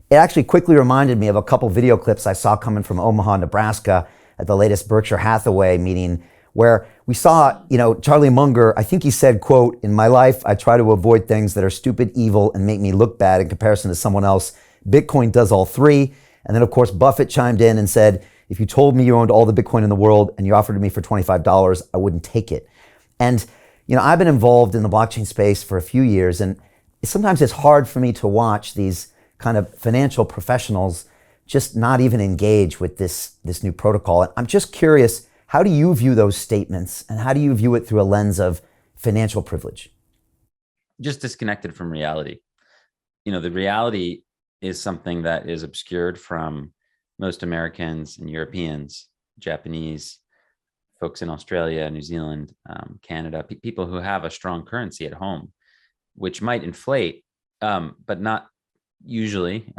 it actually quickly reminded me of a couple video clips I saw coming from Omaha, Nebraska at the latest Berkshire Hathaway meeting, where we saw, Charlie Munger, I think he said, quote, "In my life, I try to avoid things that are stupid, evil, and make me look bad in comparison to someone else. Bitcoin does all three." And then, of course, Buffett chimed in and said, "If you told me you owned all the Bitcoin in the world and you offered it me for $25, I wouldn't take it." And, I've been involved in the blockchain space for a few years, and sometimes it's hard for me to watch these kind of financial professionals just not even engage with this new protocol. And I'm just curious, how do you view those statements, and how do you view it through a lens of financial privilege? Just disconnected from reality. The reality is something that is obscured from most Americans and Europeans, Japanese, folks in Australia, New Zealand, Canada, people who have a strong currency at home, which might inflate, but not usually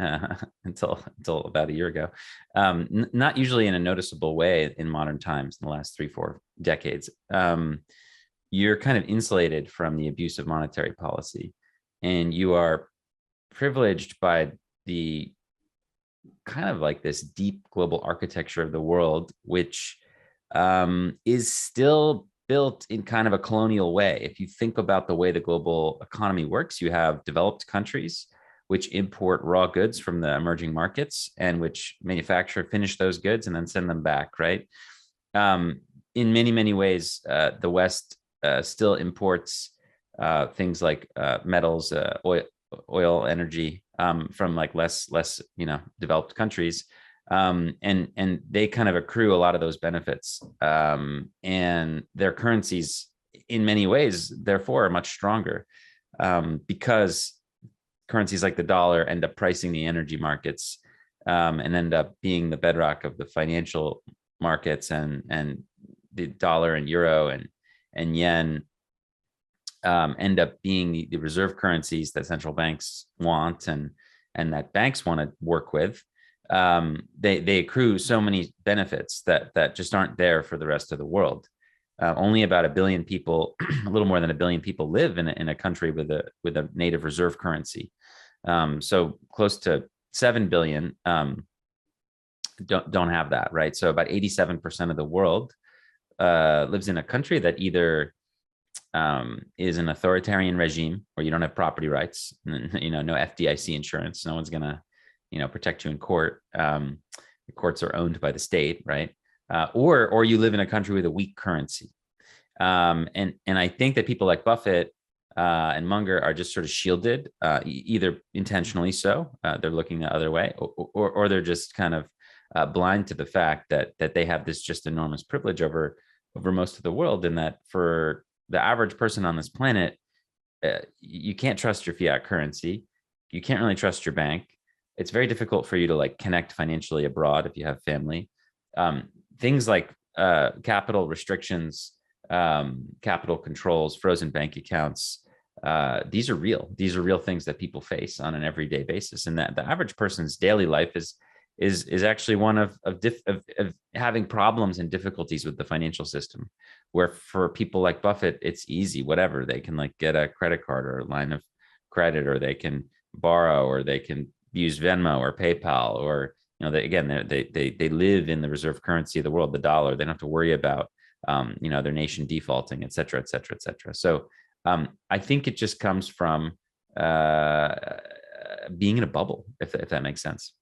until about a year ago, not usually in a noticeable way in modern times in the last 3-4 decades. You're kind of insulated from the abuse of monetary policy, and you are privileged by the kind of like this deep global architecture of the world, which is still built in kind of a colonial way. If you think about the way the global economy works, you have developed countries which import raw goods from the emerging markets and which manufacture, finish those goods, and then send them back, right? In many, many ways, the West still imports things like metals, oil, energy from like less developed countries, and they kind of accrue a lot of those benefits, and their currencies, in many ways, therefore, are much stronger, because currencies like the dollar end up pricing the energy markets, and end up being the bedrock of the financial markets, and the dollar and euro and yen end up being the reserve currencies that central banks want and that banks want to work with. They accrue so many benefits that just aren't there for the rest of the world. Only about 1 billion people, a little more than 1 billion people, live in a country with a native reserve currency. So close to 7 billion don't have that, right? So about 87% of the world lives in a country that either is an authoritarian regime where you don't have property rights, no FDIC insurance, no one's gonna protect you in court. The courts are owned by the state, right? Or you live in a country with a weak currency. And I think that people like Buffett and Munger are just sort of shielded, either intentionally so, they're looking the other way, or they're just kind of blind to the fact that they have this just enormous privilege over most of the world, and that for the average person on this planet, you can't trust your fiat currency. You can't really trust your bank. It's very difficult for you to like connect financially abroad if you have family. Things like capital restrictions, capital controls, frozen bank accounts. These are real. These are real things that people face on an everyday basis, and that the average person's daily life is actually one of having problems and difficulties with the financial system. Where for people like Buffett, it's easy. Whatever, they can like get a credit card or a line of credit, or they can borrow, or they can use Venmo or PayPal, or they live in the reserve currency of the world, the dollar. They don't have to worry about their nation defaulting, et cetera, et cetera, et cetera. So I think it just comes from being in a bubble, if that makes sense.